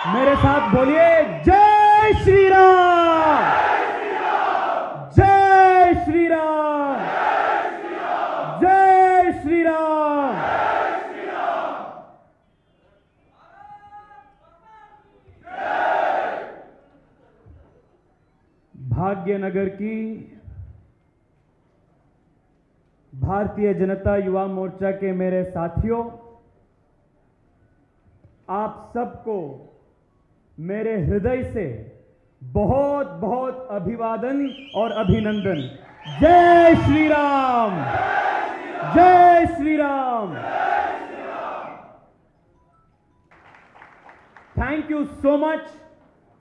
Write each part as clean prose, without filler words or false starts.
मेरे साथ बोलिए जय श्री राम, जय श्री राम, जय श्री राम। भाग्यनगर की भारतीय जनता युवा मोर्चा के मेरे साथियों, आप सबको मेरे हृदय से बहुत बहुत अभिवादन और अभिनंदन। जय श्री राम, जय Shri Ram. Thank you so much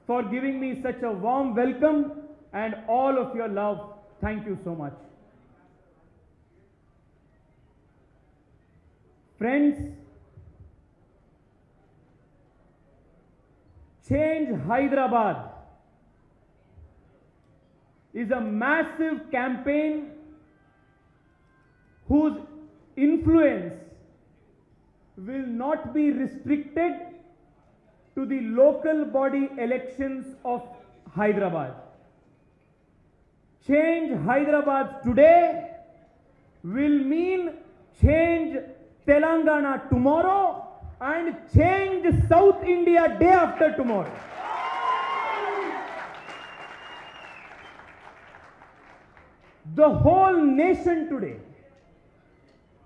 for giving me such a warm welcome and all of your love. Thank you so much. Friends, Change Hyderabad is a massive campaign whose influence will not be restricted to the local body elections of Hyderabad. Change Hyderabad today will mean change Telangana tomorrow and change South India day after tomorrow. The whole nation today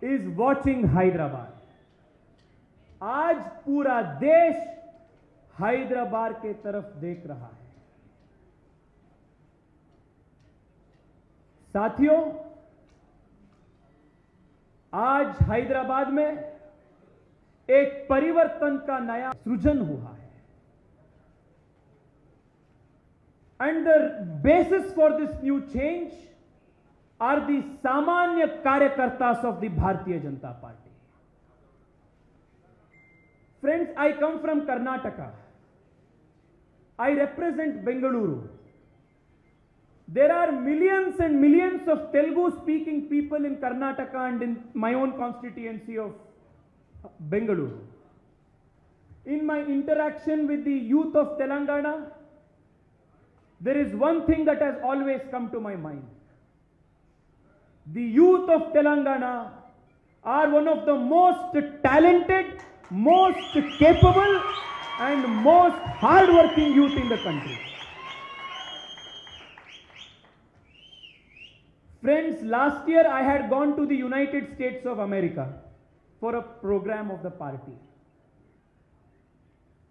is watching Hyderabad. आज पूरा देश हैदराबाद के तरफ देख रहा है। साथियों, आज हैदराबाद में एक परिवर्तन का नया सृजन हुआ है। And the basis for this new change are the सामान्य कार्यकर्तास of the Bharatiya Janata Party. Friends, I come from Karnataka. I represent Bengaluru. There are millions and millions of Telugu speaking people in Karnataka and in my own constituency of Bengaluru. In my interaction with the youth of Telangana, there is one thing that has always come to my mind. The youth of Telangana are one of the most talented, most capable and most hard-working youth in the country. Friends, last year I had gone to the United States of America for a program of the party.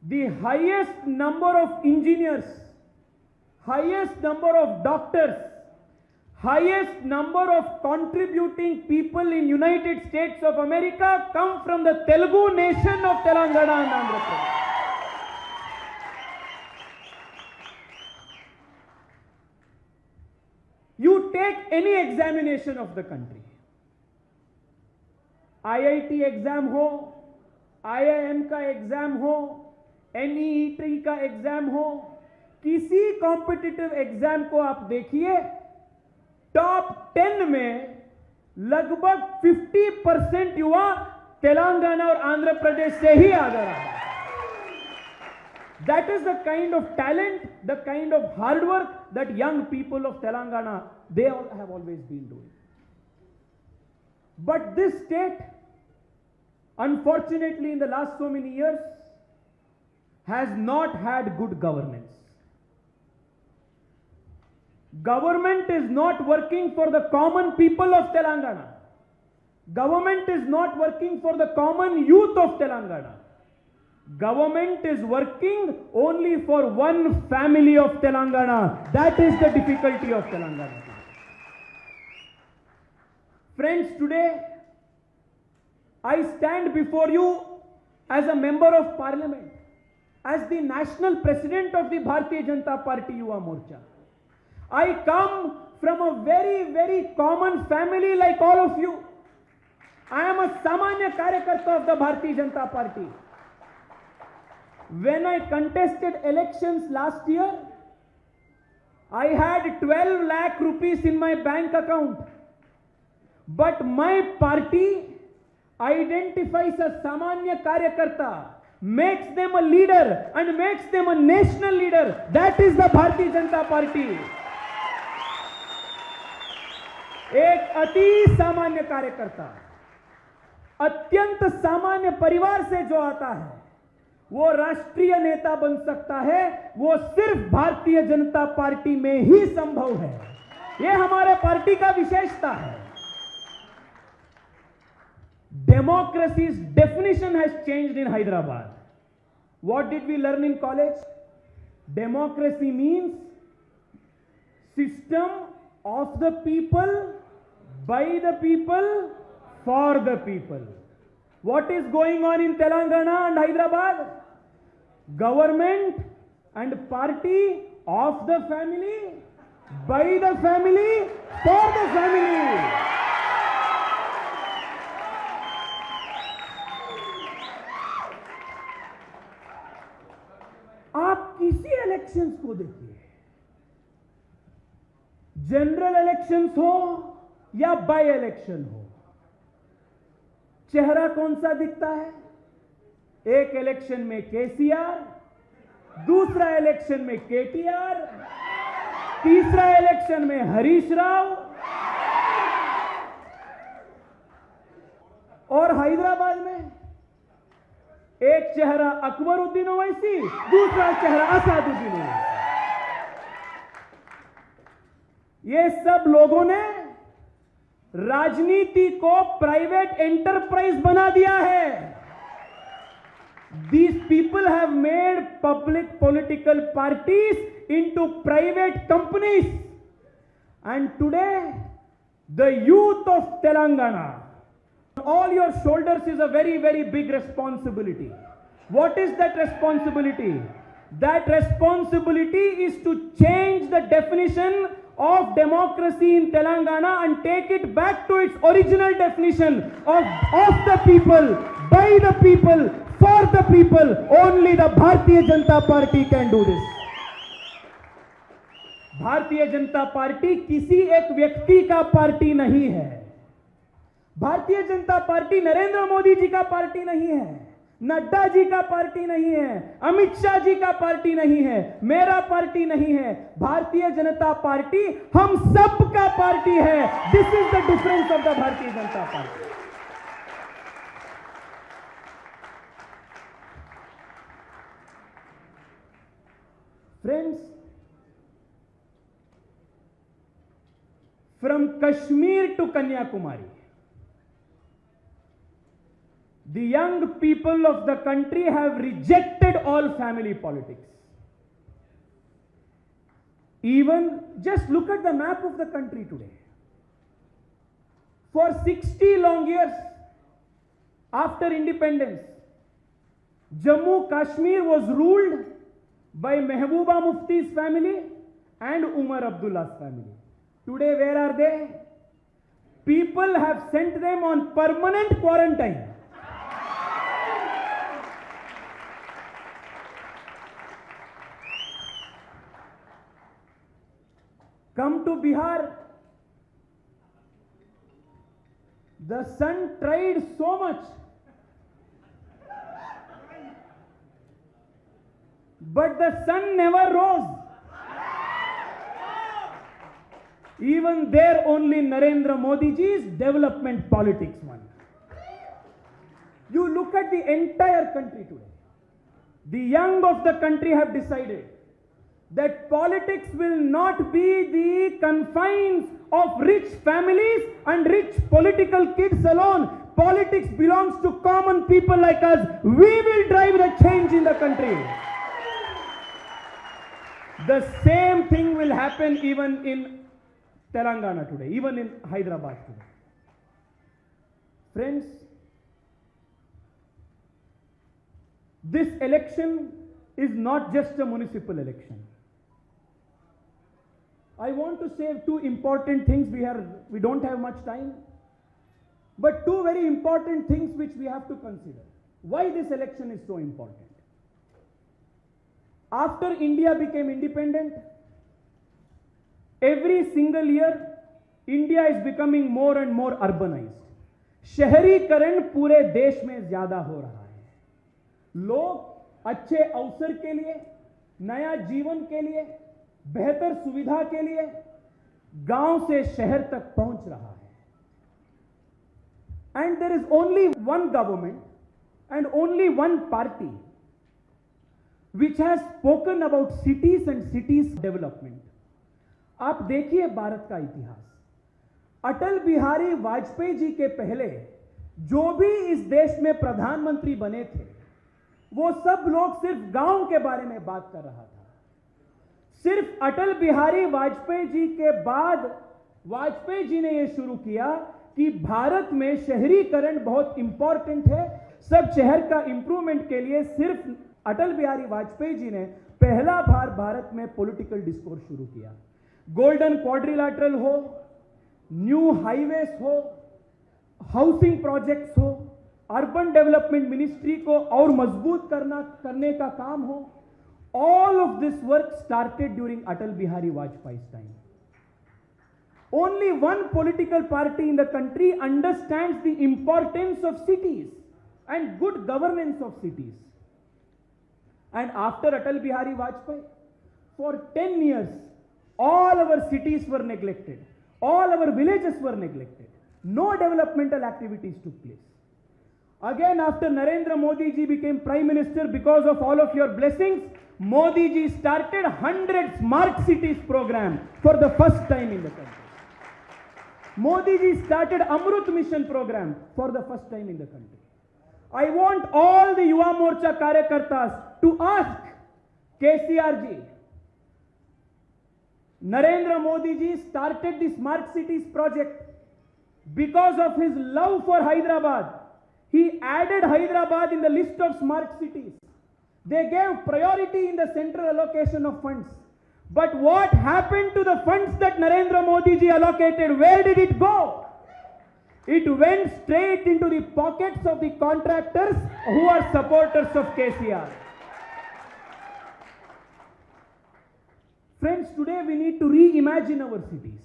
The highest number of engineers, highest number of doctors, highest number of contributing people in United States of America come from the Telugu nation of Telangana and Andhra Pradesh. You take any examination of the country, IIT exam हो, IIM का exam हो, NEET का exam हो, किसी competitive exam को आप देखिए, top 10 में लगभग 50% युवा तेलंगाना और आंध्र प्रदेश से ही आ रहा है। That is the kind of talent, the kind of hard work that young people of Telangana, they all have always been doing. But this state, unfortunately, in the last so many years, has not had good governance. Government is not working for the common people of Telangana. Government is not working for the common youth of Telangana. Government is working only for one family of Telangana. That is the difficulty of Telangana. Friends, today I stand before you as a member of parliament, as the national president of the Bharatiya Janata Party Yuva Morcha. I come from a very, very common family like all of you. I am a Samanya Karyakarta of the Bharatiya Janata Party. When I contested elections last year, I had 12 lakh rupees in my bank account. But my party identifies a Samanya Karyakarta. makes them a leader and makes them a national leader. That is the Bharatiya Janata Party. एक अति सामान्य कार्यकर्ता, अत्यंत सामान्य परिवार से जो आता है, वो राष्ट्रीय नेता बन सकता है। वो सिर्फ भारतीय जनता पार्टी में ही संभव है। ये हमारे पार्टी का विशेषता है। Democracy's definition has changed in Hyderabad. What did we learn in college? Democracy means system of the people, by the people, for the people. What is going on in Telangana and Hyderabad? Government and party of the family, by the family, for the family. आप किसी elections को देखिए, general elections हो या by election हो, चेहरा कौन सा दिखता है? एक इलेक्शन में केसीआर, दूसरा इलेक्शन में केटीआर, तीसरा इलेक्शन में हरीश राव, और हैदराबाद में एक चेहरा अकबरुद्दीन ओवैसी, दूसरा चेहरा असदुद्दीन ओवैसी। ये सब लोगों ने राजनीति को प्राइवेट एंटरप्राइज बना दिया है। These people have made public political parties into private companies. And today, the youth of Telangana, on all your shoulders is a very, very big responsibility. What is that responsibility? That responsibility is to change the definition of democracy in Telangana and take it back to its original definition of the people, by the people, for the people. Only the Bharatiya Janata Party can do this. भारतीय Janata party किसी एक व्यक्ति का party नहीं है। भारतीय Janata party Narendra Modi ji का party नहीं है, नड्डा जी का पार्टी नहीं है, अमित शाह जी का पार्टी नहीं है, मेरा पार्टी नहीं है। भारतीय जनता पार्टी हम सब का पार्टी है। This is the difference of the Bharatiya Janata Party. Friends, from Kashmir to Kanyakumari, the young people of the country have rejected all family politics. Even just look at the map of the country today. For 60 long years after independence, Jammu Kashmir was ruled by Mehbooba Mufti's family and Umar Abdullah's family. Today, where are they? People have sent them on permanent quarantine. Come to Bihar. The sun tried so much, but the sun never rose. Even there, only Narendra Modi ji's development politics won. You look at the entire country today. The young of the country have decided that politics will not be the confines of rich families and rich political kids alone. Politics belongs to common people like us. We will drive the change in the country. The same thing will happen even in Telangana today, even in Hyderabad today. Friends, this election is not just a municipal election. I want to say two important things. We don't have much time, but two very important things which we have to consider. Why this election is so important? After India became independent, every single year, India is becoming more and more urbanized. शहरीकरण पूरे देश में ज्यादा हो रहा है। लोग अच्छे अवसर के लिए, नया जीवन के लिए, बेहतर सुविधा के लिए गांव से शहर तक पहुंच रहा है. And there is only one government and only one party which has spoken about cities and cities development. आप देखिए भारत का इतिहास. अटल बिहारी वाजपेयी जी के पहले जो भी इस देश में प्रधानमंत्री बने थे, वो सब लोग सिर्फ गांव के बारे में बात कर रहा था. सिर्फ अटल बिहारी वाजपेयी जी के बाद वाजपेयी जी ने यह शुरू किया कि भारत में शहरीकरण बहुत इंपॉर्टेंट है. सब शहर का इंप्रूवमेंट के लिए सिर्फ अटल बिहारी वाजपेयी जी ने पहला बार भारत में पॉलिटिकल डिस्कोर्स शुरू किया. गोल्डन क्वाड्रिलैटरल हो, न्यू हाईवेज हो, हाउसिंग प्रोजेक्ट्स हो, अर्बन डेवलपमेंट मिनिस्ट्री को और मजबूत करने का काम हो, all of this work started during Atal Bihari Vajpayee's time. Only one political party in the country understands the importance of cities and good governance of cities. And after Atal Bihari Vajpayee, for 10 years, all our cities were neglected. All our villages were neglected. No developmental activities took place. Again, after Narendra Modi ji became Prime Minister, because of all of your blessings, Modi ji started 100 Smart Cities program for the first time in the country. Modi ji started Amrut Mission program for the first time in the country. I want all the Yuva Morcha Karyakartas to ask KCR ji, Narendra Modi ji started the Smart Cities project because of his love for Hyderabad. He added Hyderabad in the list of smart cities. They gave priority in the central allocation of funds. But what happened to the funds that Narendra Modi ji allocated? Where did it go? It went straight into the pockets of the contractors who are supporters of KCR. Friends, today we need to reimagine our cities.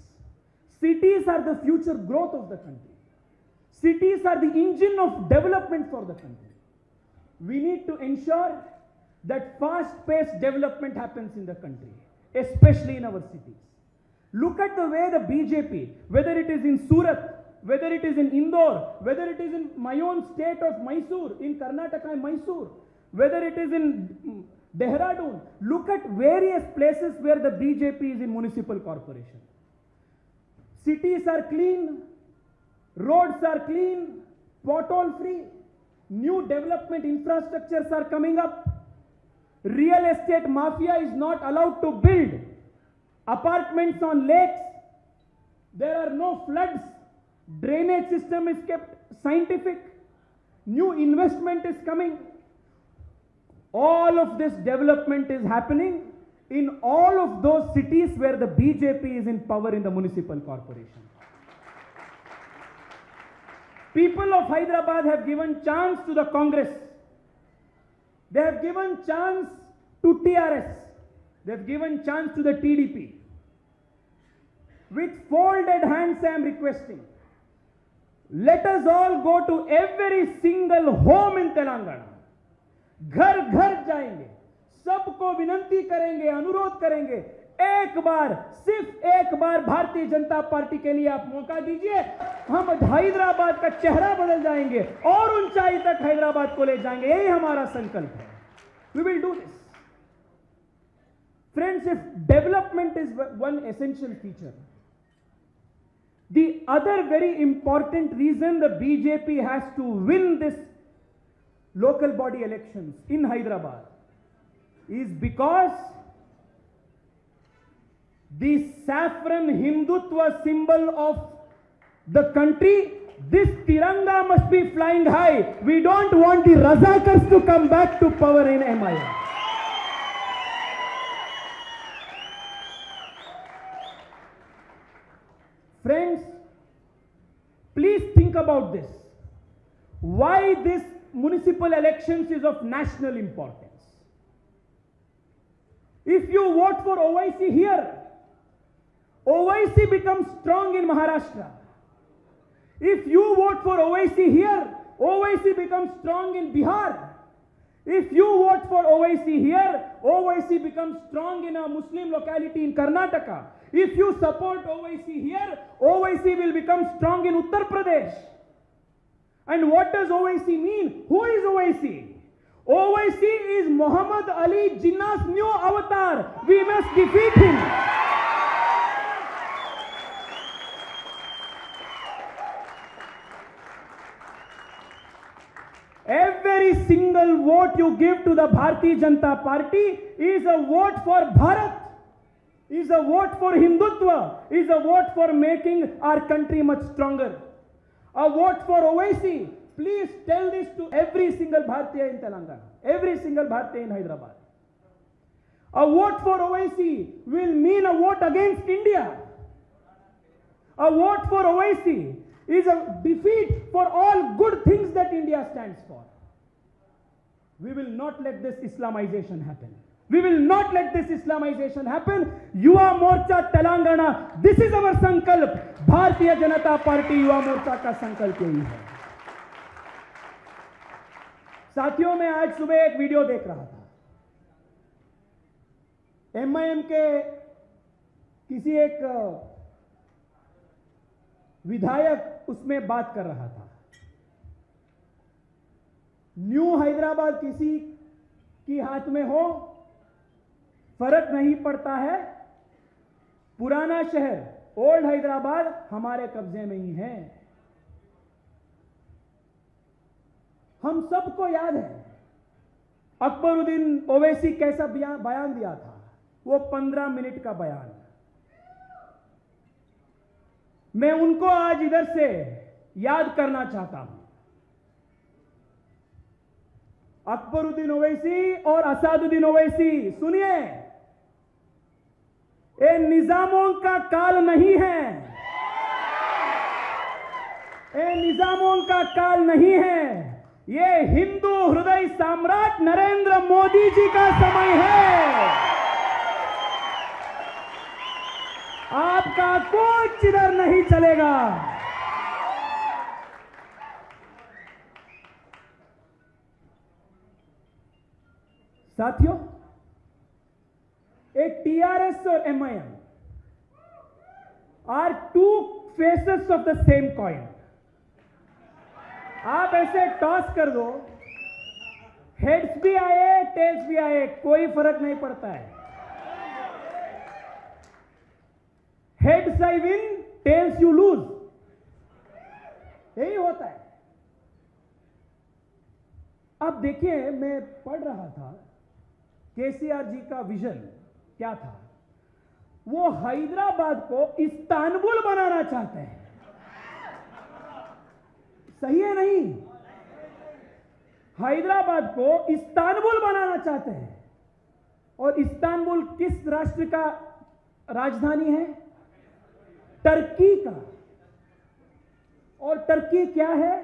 Cities are the future growth of the country. Cities are the engine of development for the country. We need to ensure that fast-paced development happens in the country, especially in our cities. Look at the way the BJP, whether it is in Surat, whether it is in Indore, whether it is in my own state of Mysore, in Karnataka, Mysore, whether it is in Dehradun, look at various places where the BJP is in municipal corporation. Cities are clean, roads are clean, pothole free, new development infrastructures are coming up. Real estate mafia is not allowed to build apartments on lakes. There are no floods. Drainage system is kept scientific. New investment is coming. All of this development is happening in all of those cities where the BJP is in power in the municipal corporation. People of Hyderabad have given chance to the Congress. They have given chance to TRS. They have given chance to the TDP. With folded hands I am requesting, let us all go to every single home in Telangana. घर घर जाएंगे, सबको विनंती करेंगे, अनुरोध करेंगे, एक बार, सिर्फ एक बार भारतीय जनता पार्टी के लिए आप मौका दीजिए. हम हैदराबाद का चेहरा बदल जाएंगे और ऊंचाई तक हैदराबाद को ले जाएंगे. यही हमारा संकल्प है. We will do this. Friends, if development is one essential feature, the other very important reason the BJP has to win this local body elections in Hyderabad is because the saffron Hindutva symbol of the country, this Tiranga must be flying high. We don't want the Razakars to come back to power in MIM. Friends, please think about this. Why this municipal elections is of national importance? If you vote for OIC here, OIC becomes strong in Maharashtra. If you vote for OIC here, OIC becomes strong in Bihar. If you vote for OIC here, OIC becomes strong in a Muslim locality in Karnataka. If you support OIC here, OIC will become strong in Uttar Pradesh. And what does OIC mean? Who is OIC? OIC is Muhammad Ali Jinnah's new avatar. We must defeat him. Every single vote you give to the Bharatiya Janata Party is a vote for Bharat, is a vote for Hindutva, is a vote for making our country much stronger. A vote for OIC. Please tell this to every single Bharatiya in Telangana, every single Bharatiya in Hyderabad. A vote for OIC will mean a vote against India. A vote for OIC is a defeat for all good things that India stands for. We will not let this Islamization happen. We will not let this Islamization happen. Yuva Morcha Telangana, this is our sankalp. Bharatiya Janata Party Yuva Morcha का संकल्प यही है. साथियों, मैं आज सुबह एक video देख रहा था. MIM के किसी एक विधायक उसमें बात कर रहा था. न्यू हैदराबाद किसी की हाथ में हो फर्क नहीं पड़ता है, पुराना शहर ओल्ड हैदराबाद हमारे कब्जे में ही है. हम सबको याद है अकबरुद्दीन ओवैसी कैसा बयान दिया था. वो 15 मिनट का बयान. मैं उनको आज इधर से याद करना चाहता हूं. अकबरुद्दीन ओवैसी और असादुद्दीन ओवैसी, सुनिए, ये निजामों का काल नहीं है. ये निजामों का काल नहीं है. ये हिंदू हृदय सम्राट नरेंद्र मोदी जी का समय है. आपका कुछ इधर नहीं चलेगा. साथियों, एक टीआरएस और MIM are two faces of the same coin. आप ऐसे टॉस कर दो, हेड्स भी आए टेल्स भी आए, कोई फर्क नहीं पड़ता है. Heads I win, tells you lose, यही होता है. अब देखिए, मैं पढ़ रहा था केसीआर जी का विजन क्या था. वो हैदराबाद को इस्तांबुल बनाना चाहते हैं. सही है नहीं? हैदराबाद को इस्तांबुल बनाना चाहते हैं. और इस्तांबुल किस राष्ट्र का राजधानी है? टर्की का. और टर्की क्या है?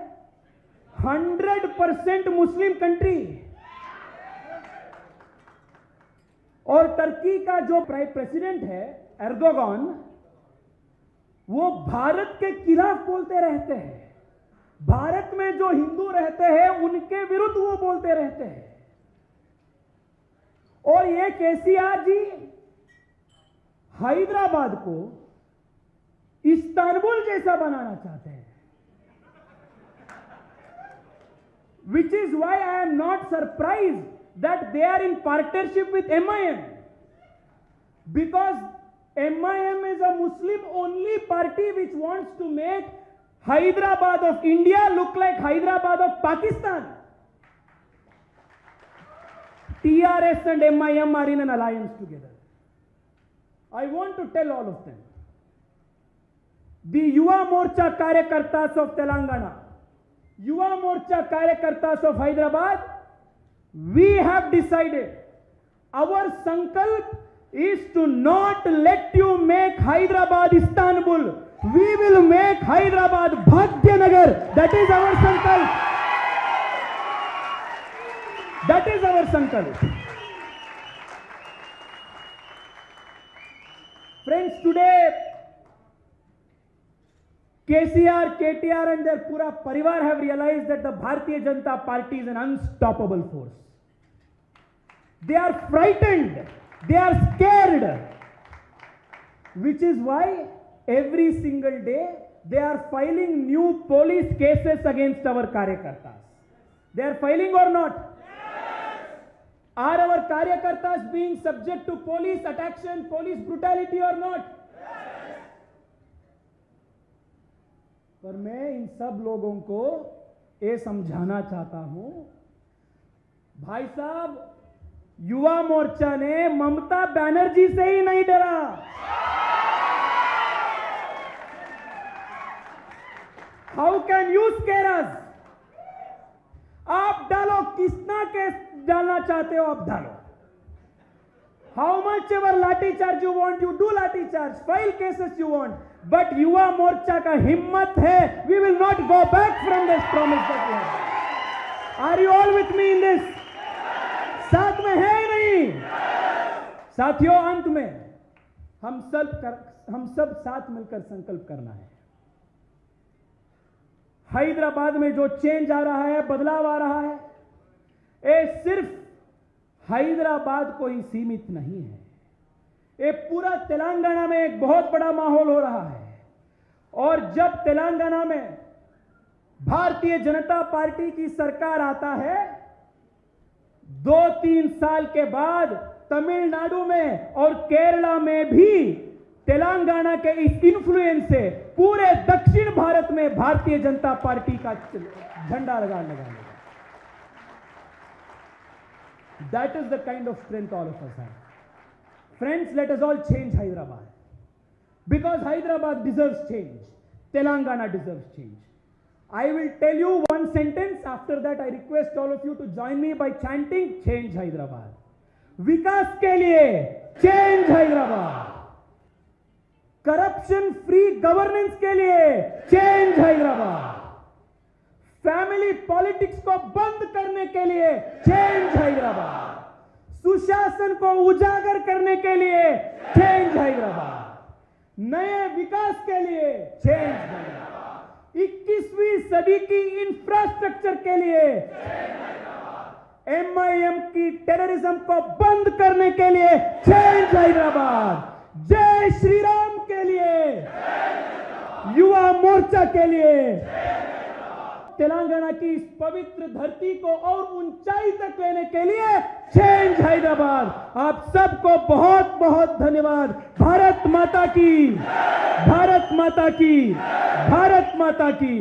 100% मुस्लिम कंट्री. और टर्की का जो प्रेसिडेंट है एर्दोगान, वो भारत के खिलाफ बोलते रहते हैं. भारत में जो हिंदू रहते हैं उनके विरुद्ध वो बोलते रहते हैं. और ये केसीआर जी हैदराबाद को इस्तांबुल जैसा बनाना चाहते हैं. Which is why I am not surprised that they are in partnership with MIM. Because MIM is a Muslim only party which wants to make Hyderabad of India look like Hyderabad of Pakistan. TRS and MIM are in an alliance together. I want to tell all of them. The Yuva Morcha Karyakartas of Telangana, Yuva Morcha Karyakartas of Hyderabad, we have decided our sankalp is to not let you make Hyderabad Istanbul. We will make Hyderabad Bhagyanagar. That is our sankalp. That is our sankalp. Friends, today KCR, KTR and their pura parivar have realized that the Bharatiya Janata Party is an unstoppable force. They are frightened. They are scared. Which is why every single day they are filing new police cases against our Karyakartas. They are filing or not? Yes. Are our Karyakartas being subject to police attraction, police brutality or not? Yes. पर मैं इन सब लोगों को ये समझाना चाहता हूं, भाई साहब, युवा मोर्चा ने ममता बनर्जी से ही नहीं डरा। How can you scare us? आप डालो, किसना केस डालना चाहते हो आप डालो। हाउ मच एवर लाठी charge you want, you do लाठी charge, file cases you want, but Yuva Morcha का हिम्मत है, we will not go back from this promise that we have. Are you all with me in this? साथ में है ही नहीं? साथियों, अंत में हम सब साथ मिलकर संकल्प करना है। हैदराबाद में जो चेंज आ रहा है, बदलाव आ रहा है, ये सिर्फ हैदराबाद को ही सीमित नहीं है, ये पूरा तेलंगाना में एक बहुत बड़ा माहौल हो रहा है। और जब तेलंगाना में भारतीय जनता पार्टी की सरकार आता है, 2-3 साल के बाद तमिलनाडु में और केरला में भी तेलंगाना के इस इन्फ्लुएंस से पूरे दक्षिण भारत में भारतीय जनता पार्टी का झंडा लगाएगा। That is the kind of strength all of us have. Friends, let us all change Hyderabad. Because Hyderabad deserves change. Telangana deserves change. I will tell you one sentence. After that, I request all of you to join me by chanting, change Hyderabad. विकास के लिए change Hyderabad. Corruption free governance के लिए change Hyderabad. Family politics को बंद करने के लिए change Hyderabad. सुशासन को उजागर करने के लिए चेंज हैदराबाद। नए विकास के लिए चेंज हैदराबाद। 21वीं सदी की इंफ्रास्ट्रक्चर के लिए MIM की टेररिज्म को बंद करने के लिए चेंज हैदराबाद। जय श्री राम के लिए, युवा मोर्चा के लिए, तेलंगाना की इस पवित्र धरती को और ऊंचाई तक लेने के लिए चेंज हैदराबाद। आप सबको बहुत बहुत धन्यवाद। भारत माता की, भारत माता की, भारत माता की।